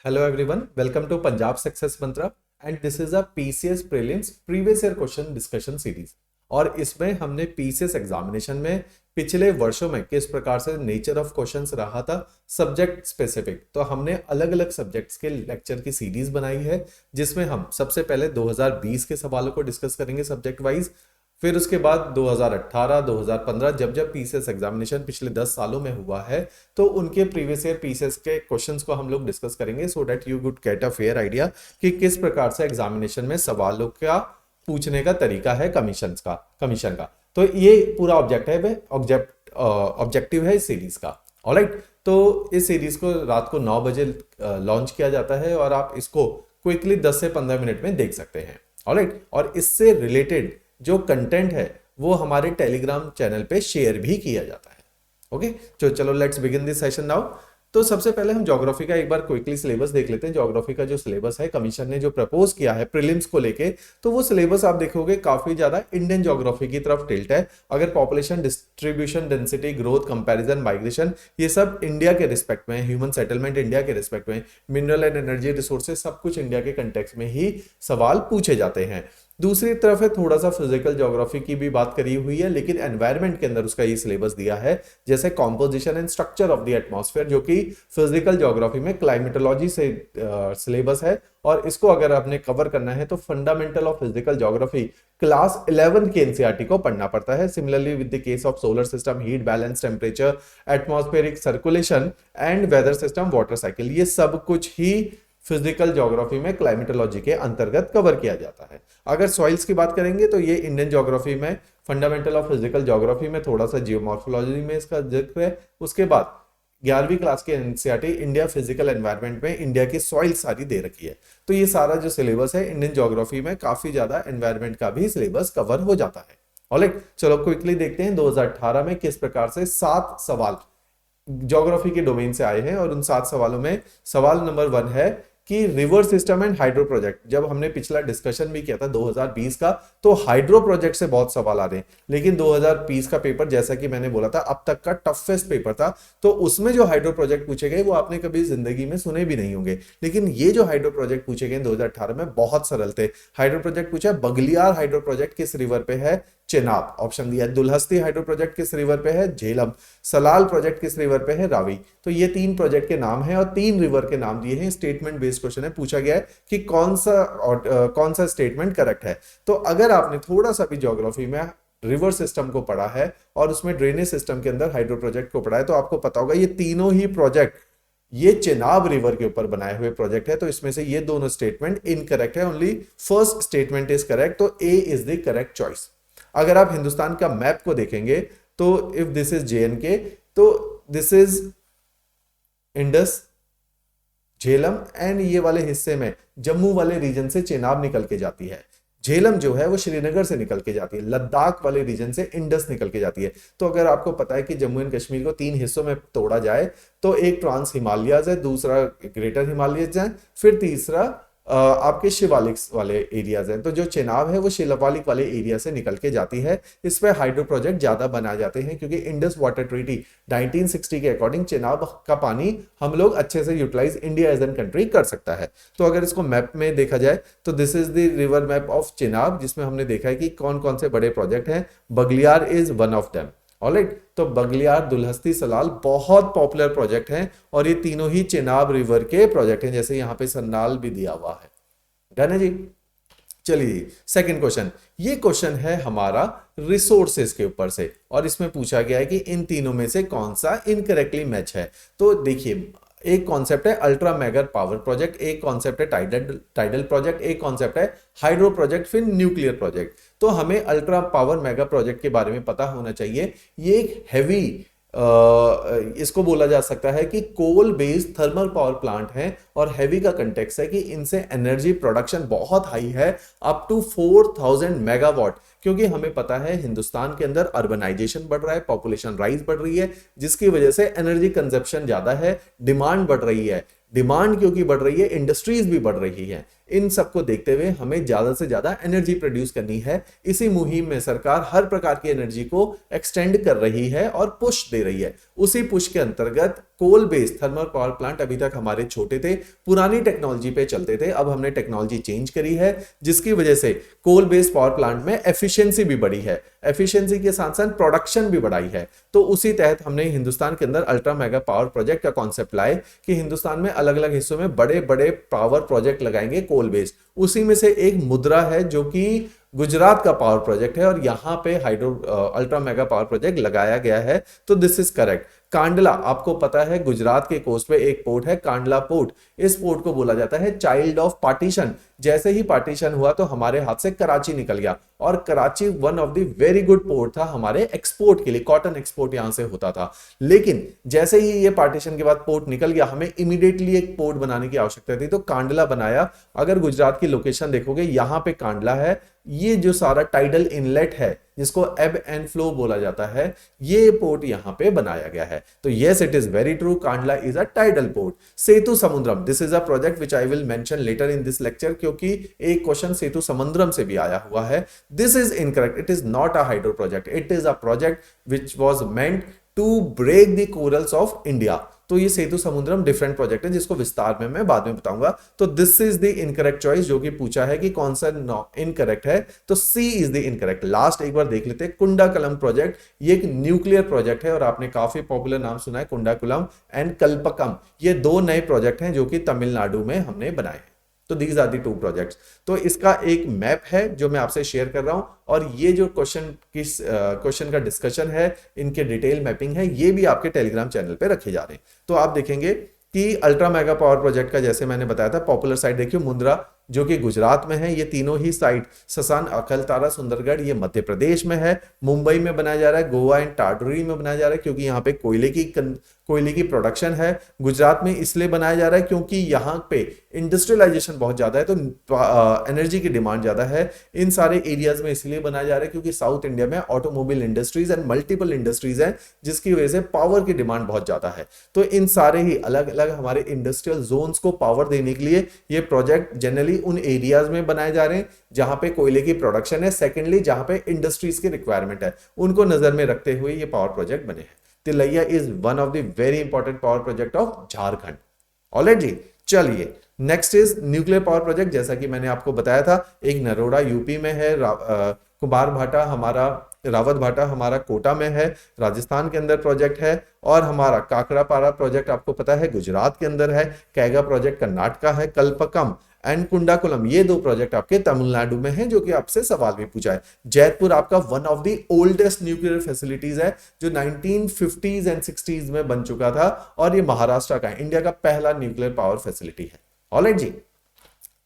Hello everyone, welcome to Punjab Success Mantra and this is a PCS Prelims Previous Year Question Discussion Series। और इसमें हमने PCS examination में पिछले वर्षों में किस प्रकार से नेचर ऑफ क्वेश्चंस रहा था सब्जेक्ट स्पेसिफिक, तो हमने अलग अलग सब्जेक्ट्स के लेक्चर की सीरीज बनाई है जिसमें हम सबसे पहले 2020 के सवालों को डिस्कस करेंगे सब्जेक्ट वाइज। फिर उसके बाद 2018, 2015 जब जब पीसीएस एग्जामिनेशन पिछले 10 सालों में हुआ है तो उनके प्रीवियस ईयर पीसीएस के क्वेश्चंस को हम लोग डिस्कस करेंगे so that you would get a fair idea कि किस प्रकार से एग्जामिनेशन में सवालों का पूछने का तरीका है कमीशन का। तो ये पूरा ऑब्जेक्टिव है इस सीरीज का। ऑलराइट, तो इस सीरीज को रात को 9 बजे लॉन्च किया जाता है और आप इसको क्विकली 10 से 15 मिनट में देख सकते हैं। ऑलराइट, और इससे रिलेटेड जो कंटेंट है वो हमारे टेलीग्राम चैनल पे शेयर भी किया जाता है। ओके, तो चलो let's begin this session now. तो सबसे पहले हम ज्योग्राफी का एक बार क्विकली सिलेबस देख लेते हैं। ज्योग्राफी का जो सिलेबस है कमीशन ने जो प्रपोज किया है प्रीलिम्स को लेके, तो वो सिलेबस आप देखोगे काफी ज्यादा इंडियन ज्योग्राफी की तरफ टिल्ट है। अगर population distribution, density, growth, comparison, migration, ये सब इंडिया के रिस्पेक्ट में, ह्यूमन सेटलमेंट इंडिया के रिस्पेक्ट में, मिनरल एंड एनर्जी रिसोर्सेज, सब कुछ इंडिया के कंटेक्स्ट में ही सवाल पूछे जाते हैं। दूसरी तरफ है थोड़ा सा फिजिकल ज्योग्राफी की भी बात करी हुई है, लेकिन एनवायरनमेंट के अंदर उसका ये सिलेबस दिया है, जैसे composition and structure of the atmosphere, जो कि फिजिकल ज्योग्राफी में क्लाइमेटोलॉजी से सिलेबस है। और इसको अगर आपने कवर करना है तो fundamental of physical geography class 11 के एनसीईआरटी को पढ़ना पड़ता है। Similarly with the case of solar system, heat balance, temperature, atmospheric circulation and weather system, water cycle, ये सब कुछ ही फिजिकल ज्योग्राफी में क्लाइमेटोलॉजी के अंतर्गत कवर किया जाता है। अगर सॉइल्स की बात करेंगे तो ये इंडियन ज्योग्राफी में फंडामेंटल ऑफ फिजिकल ज्योग्राफी में थोड़ा सा जियोमॉर्फोलॉजी में इसका जिक्र है। उसके बाद 11वीं क्लास के एनसीईआरटी इंडिया फिजिकल एनवायरनमेंट में इंडिया की सॉइल सारी दे रखी है। तो ये सारा जो सिलेबस है इंडियन ज्योग्राफी में काफी ज्यादा एनवायरनमेंट का भी सिलेबस कवर हो जाता है। ऑलराइट, चलो क्विकली देखते हैं 2018 में किस प्रकार से 7 सवाल ज्योग्राफी के डोमेन से आए हैं। और उन 7 सवालों में सवाल नंबर 1 है कि river system and hydro project. जब हमने पिछला डिस्कशन भी किया था 2020 का, तो हाइड्रो प्रोजेक्ट से बहुत सवाल आ रहे हैं, लेकिन 2020 का पेपर जैसा कि मैंने बोला था अब तक का टफेस्ट पेपर था, तो उसमें जो हाइड्रो प्रोजेक्ट पूछे गए वो आपने कभी जिंदगी में सुने भी नहीं होंगे। लेकिन ये जो हाइड्रो प्रोजेक्ट पूछे गए 2018 में बहुत सरल थे। हाइड्रो प्रोजेक्ट पूछा बगलियार हाइड्रो प्रोजेक्ट किस रिवर पे है? चेनाब ऑप्शन दिया। दुल्हस्ती हाइड्रो प्रोजेक्ट किस रिवर पे है? झेलम। सलाल प्रोजेक्ट किस रिवर पे है? रावी। तो ये 3 प्रोजेक्ट के नाम हैं और 3 रिवर के नाम दिए हैं। स्टेटमेंट बेस्ड क्वेश्चन है, पूछा गया है कि कौन सा स्टेटमेंट करेक्ट है। तो अगर आपने थोड़ा सा भी ज्योग्राफी में रिवर सिस्टम को पढ़ा है और उसमें ड्रेनेज सिस्टम के अंदर हाइड्रो प्रोजेक्ट को पढ़ा है तो आपको पता होगा ये तीनों ही प्रोजेक्ट ये चेनाब रिवर के ऊपर बनाए हुए प्रोजेक्ट है। तो इसमें से ये दोनों स्टेटमेंट इनकरेक्ट है, only first statement is correct, तो ए इज द करेक्ट चॉइस। अगर आप हिंदुस्तान का मैप को देखेंगे तो इफ दिस इज जेएनके, तो this is Indus, Jhelum and ये वाले हिस्से में जम्मू वाले रीजन से चेनाब निकल के जाती है। झेलम जो है वो श्रीनगर से निकल के जाती है, लद्दाख वाले रीजन से इंडस निकल के जाती है। तो अगर आपको पता है कि जम्मू एंड कश्मीर को 3 हिस्सों में तोड़ा जाए तो एक ट्रांस हिमालयाज है, दूसरा ग्रेटर हिमालयज है, फिर तीसरा आपके शिवालिक वाले एरियाज हैं। तो जो चेनाब है वो शिवालिक वाले एरिया से निकल के जाती है। इस पे हाइड्रो प्रोजेक्ट ज्यादा बनाए जाते हैं क्योंकि इंडस वाटर ट्रीटी 1960 के अकॉर्डिंग चेनाब का पानी हम लोग अच्छे से utilise India as an country कर सकता है। तो अगर इसको मैप में देखा जाए तो this is the river map of Chenab, जिसमें हमने देखा है कि कौन कौन से बड़े प्रोजेक्ट हैं। Baglihar is one of them. Alright, तो बगलियार, दुल्हस्ती, सलाल बहुत पॉपुलर प्रोजेक्ट हैं और ये तीनों ही चेनाब रिवर के प्रोजेक्ट हैं, जैसे यहाँ पे सन्नाल भी दिया हुआ है। डन है जी। चलिए सेकंड क्वेश्चन, ये क्वेश्चन है हमारा रिसोर्सेज के ऊपर से और इसमें पूछा गया है कि इन तीनों में से कौन सा इनकरेक्टली मैच है। तो देखिए, एक कॉन्सेप्ट है अल्ट्रा मेगा पावर प्रोजेक्ट, एक कॉन्सेप्ट है टाइडल प्रोजेक्ट, एक कॉन्सेप्ट है हाइड्रो प्रोजेक्ट, फिर न्यूक्लियर प्रोजेक्ट। तो हमें अल्ट्रा पावर मेगा प्रोजेक्ट के बारे में पता होना चाहिए। ये एक हैवी इसको बोला जा सकता है कि coal based thermal power plant है और हैवी का कंटेक्स्ट है कि इनसे एनर्जी प्रोडक्शन बहुत हाई है, अप टू 4000 मेगावाट। क्योंकि हमें पता है हिंदुस्तान के अंदर अर्बनाइजेशन बढ़ रहा है, पॉपुलेशन राइज बढ़ रही है, जिसकी वजह से एनर्जी कंजप्शन ज्यादा है, डिमांड बढ़ रही है। डिमांड क्योंकि बढ़ रही है, इंडस्ट्रीज भी बढ़ रही है। इन सबको देखते हुए हमें ज्यादा से ज्यादा एनर्जी प्रोड्यूस करनी है। इसी मुहिम में सरकार हर प्रकार की एनर्जी को एक्सटेंड कर रही है और पुश दे रही है। उसी पुश के अंतर्गत coal based thermal power plant अभी तक हमारे छोटे थे, पुरानी टेक्नोलॉजी पे चलते थे, अब हमने टेक्नोलॉजी चेंज करी है, जिसकी वजह से कोल बेस्ड पावर प्लांट में एफिशिएंसी भी बढ़ी है, एफिशिएंसी के साथ साथ प्रोडक्शन भी बढ़ाई है। तो उसी तहत हमने हिंदुस्तान के अंदर अल्ट्रा मेगा पावर प्रोजेक्ट का कॉन्सेप्ट लाए कि हिंदुस्तान में अलग अलग हिस्सों में बड़े बड़े पावर प्रोजेक्ट लगाएंगे कोल बेस्ड। उसी में से एक मुद्रा है जो कि गुजरात का पावर प्रोजेक्ट है और यहां पे hydro ultra mega power project लगाया गया है। तो दिस इज करेक्ट। कांडला, आपको पता है गुजरात के कोस्ट पे एक पोर्ट है कांडला पोर्ट। इस पोर्ट को बोला जाता है चाइल्ड ऑफ पार्टीशन। जैसे ही पार्टीशन हुआ तो हमारे हाथ से कराची निकल गया और Karachi one of the very good port था हमारे एक्सपोर्ट के लिए, कॉटन एक्सपोर्ट यहां से होता था। लेकिन जैसे ही ये पार्टीशन के बाद पोर्ट निकल गया, हमें इमीडिएटली एक पोर्ट बनाने की आवश्यकता थी, तो कांडला बनाया। अगर गुजरात की लोकेशन देखोगे, यहां पे कांडला है, ये जो सारा टाइडल इनलेट है जिसको एब एंड फ्लो बोला जाता है, ये पोर्ट यहां पे बनाया गया है। तो yes, it is very true, Kandla is a tidal port. Sethu Samudram, this is a project which I will mention later in this lecture, क्योंकि एक क्वेश्चन सेतु समुद्रम से भी आया हुआ है। This is incorrect, it is not a hydro project, it is a project which was meant to break the corals of India. तो ये सेतु समुद्रम different project है जिसको विस्तार में मैं बाद में बताऊंगा। तो this is the incorrect choice, जो कि पूछा है कि कौन सा इनकरेक्ट है, तो सी इज द इनकरेक्ट। लास्ट एक बार देख लेते हैं, कुंडाकुलम प्रोजेक्ट, ये एक न्यूक्लियर प्रोजेक्ट है और आपने काफी पॉपुलर नाम सुना है, कुंडाकुलम एंड कल्पकम। ये दो नए प्रोजेक्ट हैं जो कि तमिलनाडु में हमने बनाए हैं। तो these are the two projects. तो इसका एक मैप है जो मैं आपसे शेयर कर रहा हूं, और ये जो क्वेश्चन का डिस्कशन है, इनके डिटेल मैपिंग है, ये भी आपके टेलीग्राम चैनल पे रखे जा रहे हैं। तो आप देखेंगे कि अल्ट्रा मेगा पावर प्रोजेक्ट का जैसे मैंने बताया था, पॉपुलर साइट देखिए मुंद्रा जो कि गुजरात में है, ये तीनों ही साइट ससान, अकलतारा, सुंदरगढ़, ये मध्य प्रदेश में है। मुंबई में बनाया जा रहा है, गोवा एंड टाडरी में बनाया जा रहा है क्योंकि यहाँ पे कोयले की प्रोडक्शन है। गुजरात में इसलिए बनाया जा रहा है क्योंकि यहाँ पे इंडस्ट्रियलाइजेशन बहुत ज्यादा है, तो एनर्जी की डिमांड ज्यादा है। इन सारे एरियाज में इसलिए बनाया जा रहा है क्योंकि साउथ इंडिया में automobile industries and multiple industries हैं, जिसकी वजह से पावर की डिमांड बहुत ज्यादा है। तो इन सारे ही अलग अलग हमारे इंडस्ट्रियल जोन्स को पावर देने के लिए ये प्रोजेक्ट जनरली उन एरियाज में बनाए जा रहे हैं जहां पे कोयले की प्रोडक्शन है, सेकेंडली जहां पे इंडस्ट्रीज की रिक्वायरमेंट है, उनको नजर में रखते हुए ये पावर प्रोजेक्ट बने हैं। Tilaiya is one of the very important power project of Jharkhand. Alright जी, चलिए next is nuclear power project. जैसा कि मैंने आपको बताया था, एक नरोड़ा यूपी में है, कुमार भाटा हमारा, रावत भाटा हमारा कोटा में है, राजस्थान के अंदर प्रोजेक्ट है, और हमारा काकड़ापारा प्रोजेक्ट आपको पता है गुजरात के अंदर है, कैगा प्रोजेक्ट कर्नाटका है, कल्पकम एंड कुंडाकुलम ये दो प्रोजेक्ट आपके तमिलनाडु में हैं, जो कि आपसे सवाल भी पूछा है। जयपुर आपका one of the oldest nuclear facilities है जो 1950s एंड 60s में बन चुका था, और ये महाराष्ट्र का है, इंडिया का पहला न्यूक्लियर पावर फैसिलिटी है। ऑलराइट जी,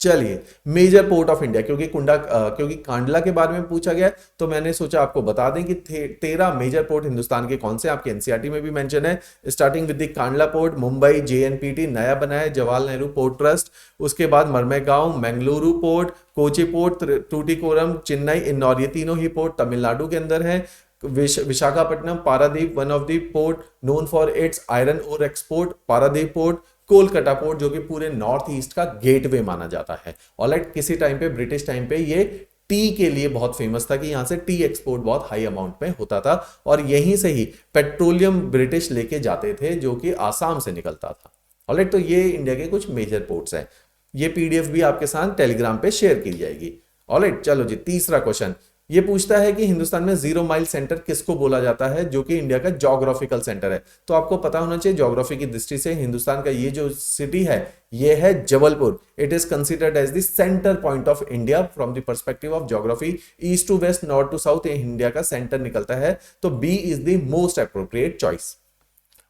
चलिए मेजर पोर्ट ऑफ इंडिया, क्योंकि कांडला के बारे में पूछा गया तो मैंने सोचा आपको बता दें कि 13 मेजर पोर्ट हिंदुस्तान के कौन से, आपके एनसीईआरटी में भी मेंशन है। Starting with the Kandla port, Mumbai JNPT नया बनाया है, जवाहरलाल नेहरू पोर्ट ट्रस्ट, उसके बाद मरमेगांव, मंगलुरु पोर्ट, कोची पोर्ट, टूटिकोरम, चेन्नई, इन्नौर, ये तीनों ही पोर्ट तमिलनाडु के अंदर है। Visakhapatnam, Paradip one of the port known for its iron ore export, Paradip port, Kolkata port जो कि पूरे नॉर्थ ईस्ट का गेटवे माना जाता है। ऑलराइट, किसी टाइम पे ब्रिटिश टाइम पे ये टी के लिए बहुत फेमस था कि यहां से टी एक्सपोर्ट बहुत हाई अमाउंट में होता था, और यहीं से ही पेट्रोलियम ब्रिटिश लेके जाते थे जो कि आसाम से निकलता था। ऑलराइट, तो ये इंडिया के कुछ मेजर पोर्ट्स हैं। ये पीडीएफ भी आपके साथ टेलीग्राम पे शेयर की जाएगी। ऑलराइट, चलो जी, तीसरा क्वेश्चन ये पूछता है कि हिंदुस्तान में 0 माइल सेंटर किसको बोला जाता है, जो कि इंडिया का ज्योग्राफिकल सेंटर है। तो आपको पता होना चाहिए ज्योग्राफी की दृष्टि से हिंदुस्तान का ये जो सिटी है ये है Jabalpur. It is considered as the centre point of India from the perspective of geography, east to west, north to south, India का सेंटर निकलता है। तो B is the most appropriate choice.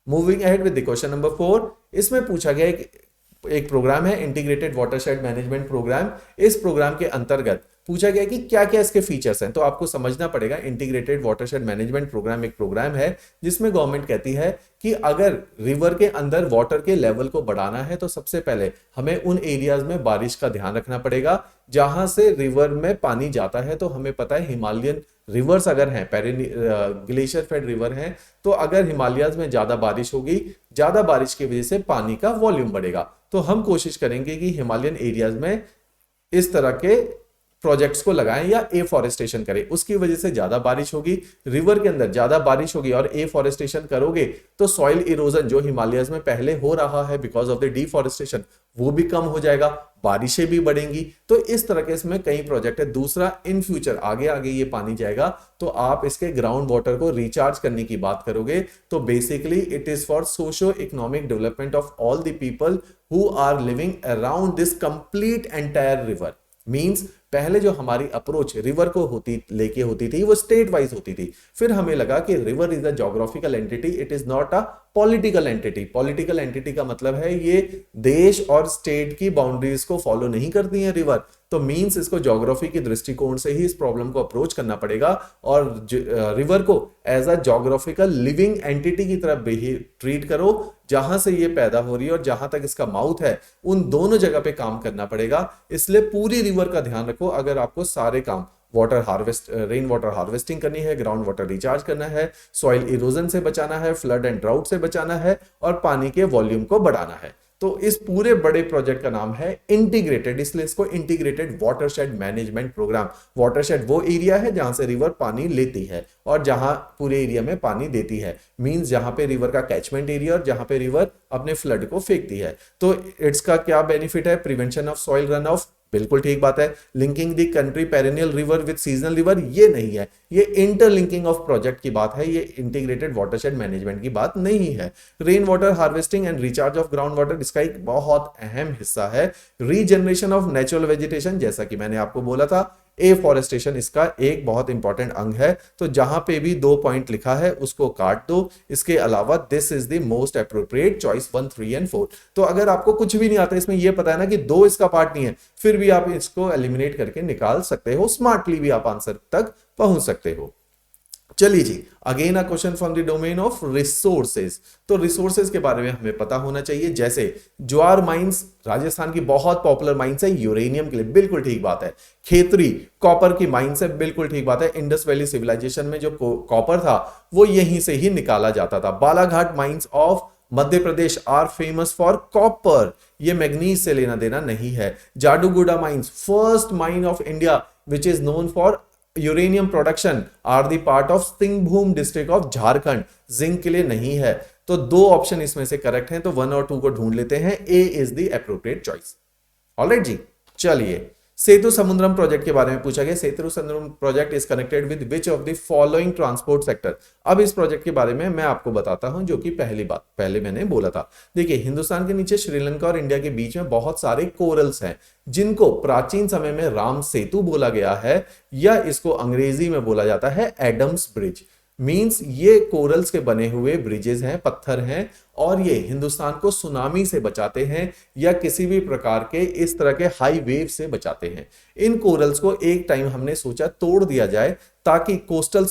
Moving ahead with the question number 4, इसमें पूछा गया एक programme है integrated watershed management programme. इस प्रोग्राम के अंतर्गत पूछा गया कि क्या क्या इसके फीचर्स हैं। तो आपको समझना पड़ेगा, इंटीग्रेटेड वाटरशेड मैनेजमेंट प्रोग्राम एक प्रोग्राम है जिसमें गवर्नमेंट कहती है कि अगर रिवर के अंदर वाटर के लेवल को बढ़ाना है तो सबसे पहले हमें उन एरियाज में बारिश का ध्यान रखना पड़ेगा जहां से रिवर में पानी जाता है। तो हमें पता है हिमालयन रिवर्स अगर हैं, ग्लेशियर फेड रिवर हैं, तो अगर हिमालयाज में ज्यादा बारिश होगी, ज्यादा बारिश की वजह से पानी का वॉल्यूम बढ़ेगा। तो हम कोशिश करेंगे कि हिमालयन एरियाज में इस तरह के प्रोजेक्ट्स को लगाएं या एफॉरेस्टेशन करें। उसकी वजह से ज्यादा बारिश होगी, रिवर के अंदर ज्यादा बारिश होगी, और एफॉरेस्टेशन करोगे तो सॉइल इरोजन जो हिमालयस में पहले हो रहा है बिकॉज ऑफ द डिफॉरेस्टेशन, वो भी कम हो जाएगा, बारिशें भी बढ़ेंगी। तो इस तरह के इसमें कई प्रोजेक्ट है। दूसरा, इन फ्यूचर आगे आगे ये पानी जाएगा तो आप इसके ग्राउंड वाटर को रिचार्ज करने की बात करोगे, तो basically it is for socio economic development of all the people who are living around this complete entire river. Means पहले जो हमारी अप्रोच रिवर को लेके होती थी वो स्टेट वाइज होती थी, फिर हमें लगा कि river is a geographical entity, it is not a political entity. Political entity का मतलब है ये देश और स्टेट की बाउंड्रीज को फॉलो नहीं करती है रिवर, तो मींस इसको ज्योग्राफी के दृष्टिकोण से ही इस प्रॉब्लम को अप्रोच करना पड़ेगा और रिवर को as a geographical living entity की तरह ट्रीट करो, जहां से ये पैदा हो रही है और जहां तक इसका माउथ है उन दोनों जगह पे काम करना पड़ेगा। इसलिए पूरी रिवर का ध्यान रखो अगर आपको सारे काम रेन वाटर हार्वेस्टिंग करनी है, ग्राउंड वाटर रिचार्ज करना है, सॉइल इरोजन से बचाना है, फ्लड एंड ड्राउट से बचाना है, और पानी के वॉल्यूम को बढ़ाना है। तो इस पूरे बड़े प्रोजेक्ट का नाम है इंटीग्रेटेड, इसलिए इसको integrated watershed management programme. Watershed वो एरिया है जहां से रिवर पानी लेती है और जहां पूरे एरिया में पानी देती है, मींस जहां पे रिवर का कैचमेंट एरिया और जहां पे रिवर अपने फ्लड को फेंकती है। तो इट्स का क्या बेनिफिट है? Prevention of soil run of, बिल्कुल ठीक बात है। Linking the country perennial river with seasonal river, ये नहीं है, ये इंटरलिंकिंग ऑफ प्रोजेक्ट की बात है, ये इंटीग्रेटेड वाटरशेड मैनेजमेंट की बात नहीं है। Rain water harvesting and recharge of ground water, इसका एक बहुत अहम हिस्सा है। रीजनरेशन ऑफ नेचुरल वेजिटेशन, जैसा कि मैंने आपको बोला था, एफॉरेस्टेशन इसका एक बहुत इंपॉर्टेंट अंग है। तो जहां पे भी 2 पॉइंट लिखा है उसको काट दो। इसके अलावा this is the most appropriate choice 1, 3 and 4। तो अगर आपको कुछ भी नहीं आता इसमें, ये पता है ना कि 2 इसका पार्ट नहीं है, फिर भी आप इसको एलिमिनेट करके निकाल सकते हो, स्मार्टली भी आप आंसर तक पहुंच सकते हो। चलिए जी, again a question from the domain of resources. तो रिसोर्सेज के बारे में हमें पता होना चाहिए, जैसे ज्वार माइंस राजस्थान की बहुत पॉपुलर माइंस है यूरेनियम के लिए, बिल्कुल ठीक बात है। खेतरी कॉपर की माइंस है, बिल्कुल ठीक बात है। इंडस वैली सिविलाइजेशन में जो कॉपर था वो यहीं से ही निकाला जाता था। Balaghat mines of Madhya Pradesh are famous for copper, ये मैग्नीज से लेना देना नहीं है। Jadugoda mines, first mine of India which is known for uranium production, are the part of Singhbhum district of Jharkhand, zinc के लिए नहीं है। तो 2 ऑप्शन इसमें से करेक्ट हैं, तो 1 और 2 को ढूंढ लेते हैं। A is the appropriate choice. Alright जी, चलिए सेतु समुद्रम प्रोजेक्ट के बारे में पूछा गया। Setu Samudram project is connected with which of the following transport sector. अब इस प्रोजेक्ट के बारे में मैं आपको बताता हूं, जो कि पहले मैंने बोला था। देखिए, हिंदुस्तान के नीचे श्रीलंका और इंडिया के बीच में बहुत सारे कोरल्स हैं, जिनको प्राचीन समय में राम सेतु बोला गया है, या इसको अंग्रेजी में बोला जाता है एडम्स ब्रिज। मींस ये कोरल्स के बने हुए ब्रिजेस हैं, पत्थर हैं, और ये हिंदुस्तान को सुनामी से बचाते हैं या किसी भी प्रकार के इस तरह के हाई वेव से बचाते हैं। इन कोरल्स को एक टाइम हमने सोचा तोड़ दिया जाए ताकि कोस्टल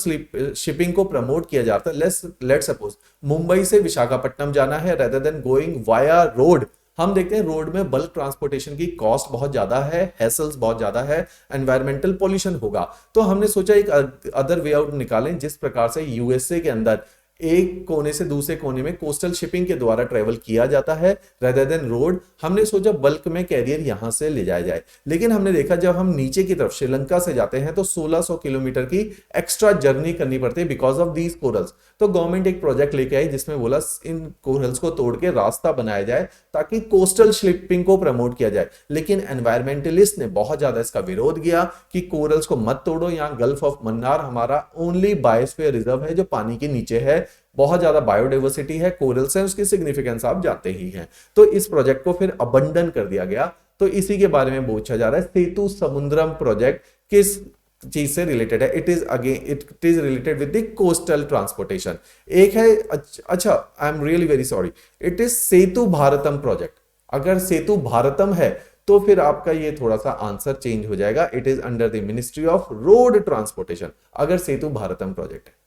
शिपिंग को प्रमोट किया जाता। लेट्स सपोज मुंबई से विशाखापट्टनम जाना है, rather than going via road, हम देखते हैं रोड में बल्क ट्रांसपोर्टेशन की कॉस्ट बहुत ज्यादा है, हैसल्स बहुत ज्यादा है, एनवायरमेंटल पॉल्यूशन होगा। तो हमने सोचा एक अदर वे आउट निकालें, जिस प्रकार से यूएसए के अंदर एक कोने से दूसरे कोने में कोस्टल शिपिंग के द्वारा ट्रेवल किया जाता है रेदर देन रोड। हमने सोचा बल्क में कैरियर यहां से ले जाया जाए, लेकिन हमने देखा जब हम नीचे की तरफ श्रीलंका से जाते हैं तो 1600 किलोमीटर की एक्स्ट्रा जर्नी करनी पड़ती है बिकॉज ऑफ दीज कोरल्स। तो गवर्नमेंट एक प्रोजेक्ट लेके आई जिसमें बोला इन कोरल्स को तोड़ के रास्ता बनाया जाए ताकि कोस्टल शिपिंग को प्रमोट किया जाए। लेकिन एनवायरमेंटलिस्ट ने बहुत ज्यादा इसका विरोध किया कि कोरल्स को मत तोड़ो, यहाँ गल्फ ऑफ मन्नार हमारा ओनली बायोस्फीयर रिजर्व है जो पानी के नीचे है, बहुत ज्यादा बायोडाइवर्सिटी है, कोरल्स है, उसकी सिग्निफिकेंस आप जानते ही हैं। तो इस प्रोजेक्ट को फिर अबंडन कर दिया गया। तो इसी के बारे में पूछा जा रहा है, सेतु समुद्रम प्रोजेक्ट किस चीज से रिलेटेड है? It is related with the coastal transportation. एक है, अच्छा I am really very sorry, it is Setu Bharatam project. अगर सेतु भारतम है तो फिर आपका ये थोड़ा सा आंसर चेंज हो जाएगा, it is under the ministry of road transportation अगर सेतु भारतम प्रोजेक्ट है।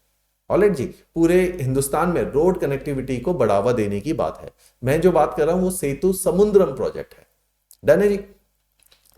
ऑलराइट जी, पूरे हिंदुस्तान में रोड कनेक्टिविटी को बढ़ावा देने की बात है। मैं जो बात कर रहा हूं वो सेतु समुद्रम प्रोजेक्ट है। डन है जी।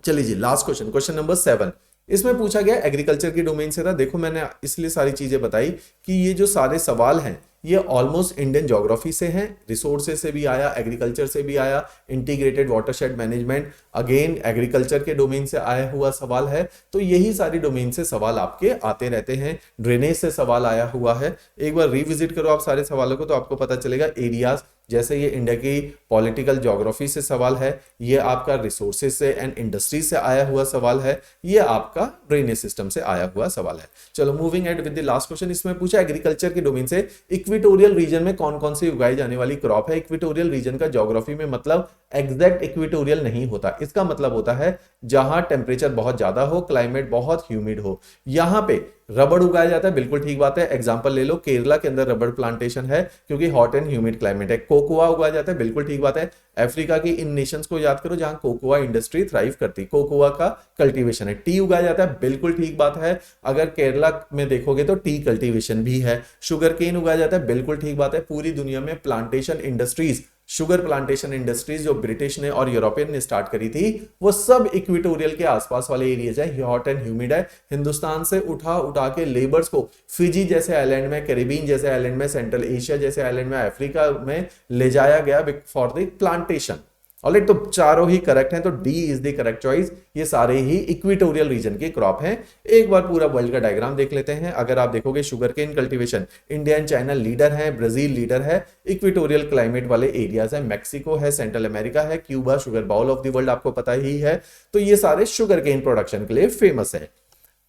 चलिए जी, लास्ट क्वेश्चन, क्वेश्चन नंबर 7। इसमें पूछा गया एग्रीकल्चर की डोमेन से था। देखो मैंने इसलिए सारी चीजें बताई कि ये जो सारे सवाल हैं ये ऑलमोस्ट इंडियन ज्योग्राफी से हैं, रिसोर्सेज से भी आया, एग्रीकल्चर से भी आया, integrated watershed management again agriculture के डोमेन से आया हुआ सवाल है। तो यही सारी डोमेन से सवाल आपके आते रहते हैं। ड्रेनेज से सवाल आया हुआ है, एक बार रिविजिट करो आप सारे सवालों को तो आपको पता चलेगा। एरियाज जैसे ये इंडिया की पॉलिटिकल ज्योग्राफी से सवाल है, ये आपका रिसोर्सेज से एंड इंडस्ट्री से आया हुआ सवाल है, ये आपका ड्रेनेज सिस्टम से आया हुआ सवाल है। चलो moving ahead with the last question, इसमें पूछा एग्रीकल्चर के डोमेन से इक्वेटोरियल रीजन में कौन कौन सी उगाई जाने वाली क्रॉप है। इक्वेटोरियल रीजन का ज्योग्राफी में मतलब एग्जैक्ट इक्वेटोरियल नहीं होता, इसका मतलब होता है जहां टेम्परेचर बहुत ज्यादा हो, क्लाइमेट बहुत ह्यूमिड हो, यहां पे रबड़ उगाया जाता है। बिल्कुल ठीक बात है, एग्जांपल ले लो, केरला के अंदर रबड़ प्लांटेशन है क्योंकि हॉट एंड ह्यूमिड क्लाइमेट है। कोकोआ उगाया जाता है, बिल्कुल ठीक बात है। अफ्रीका की इन नेशंस को याद करो जहां कोकोआ इंडस्ट्री थ्राइव करती, कोकोआ का कल्टीवेशन है। टी उगाया जाता है, बिल्कुल ठीक बात है। अगर केरला में देखोगे तो टी कल्टीवेशन भी है। शुगर केन उगाया जाता है, बिल्कुल ठीक बात है। पूरी दुनिया में plantation industries, sugar plantation industries जो ब्रिटिश ने और यूरोपियन ने स्टार्ट करी थी, वो सब इक्वेटोरियल के आसपास वाले एरियाज है, हॉट एंड ह्यूमिड है। हिंदुस्तान से उठा उठा के लेबर्स को फिजी जैसे आइलैंड में, कैरिबियन जैसे आइलैंड में, सेंट्रल एशिया जैसे आइलैंड में, अफ्रीका में ले जाया गया फॉर द प्लांटेशन। ऑलराइट, तो चारों ही करेक्ट हैं, तो D is the correct choice. ये सारे ही इक्वेटोरियल रीजन की क्रॉप हैं। एक बार पूरा वर्ल्ड का डायग्राम देख लेते हैं। अगर आप देखोगे sugar cane cultivation, India and China leader है, ब्राजील लीडर है। इक्वेटोरियल क्लाइमेट वाले एरियाज है, मैक्सिको है, सेंट्रल अमेरिका है, Cuba sugar bowl of the world आपको पता ही है। तो ये सारे शुगर केन प्रोडक्शन के लिए फेमस है।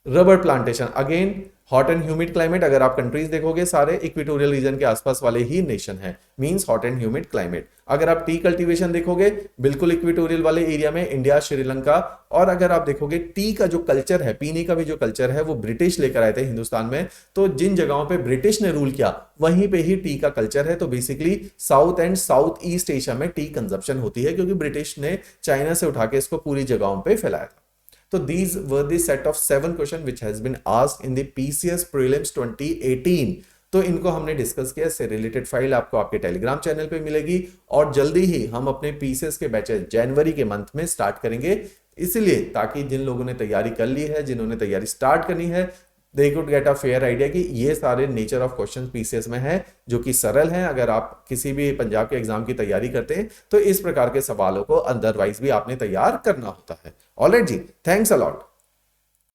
Rubber plantation again hot and humid climate, अगर आप कंट्रीज देखोगे सारे इक्वेटोरियल रीजन के आसपास वाले ही नेशन है, means hot and humid climate. अगर आप टी कल्टीवेशन देखोगे बिल्कुल इक्वेटोरियल वाले एरिया में, इंडिया, श्रीलंका। और अगर आप देखोगे टी का जो कल्चर है, पीने का भी जो कल्चर है, वो ब्रिटिश लेकर आए थे हिंदुस्तान में। तो जिन जगहों पे ब्रिटिश ने रूल किया वहीं पे ही टी का कल्चर है। तो basically south and south east Asia में टी कंजप्शन होती है क्योंकि ब्रिटिश ने चाइना से उठा के इसको पूरी जगहों पर फैलाया था। So these were the set of 7 questions which has been asked in the PCS Prelims 2018। तो इनको हमने डिस्कस किया। इससे रिलेटेड फाइल आपको आपके टेलीग्राम चैनल पे मिलेगी और जल्दी ही हम अपने पीसीएस के बैचेस जनवरी के मंथ में स्टार्ट करेंगे। इसलिए ताकि जिन लोगों ने तैयारी कर ली है, जिन्होंने तैयारी स्टार्ट करनी है, they could get a fair idea कि ये सारे नेचर ऑफ क्वेश्चन पीसीएस में है जो कि सरल हैं। अगर आप किसी भी पंजाब के एग्जाम की तैयारी करते हैं तो इस प्रकार के सवालों को अदरवाइज भी आपने तैयार करना होता है। Alright ji, thanks a lot.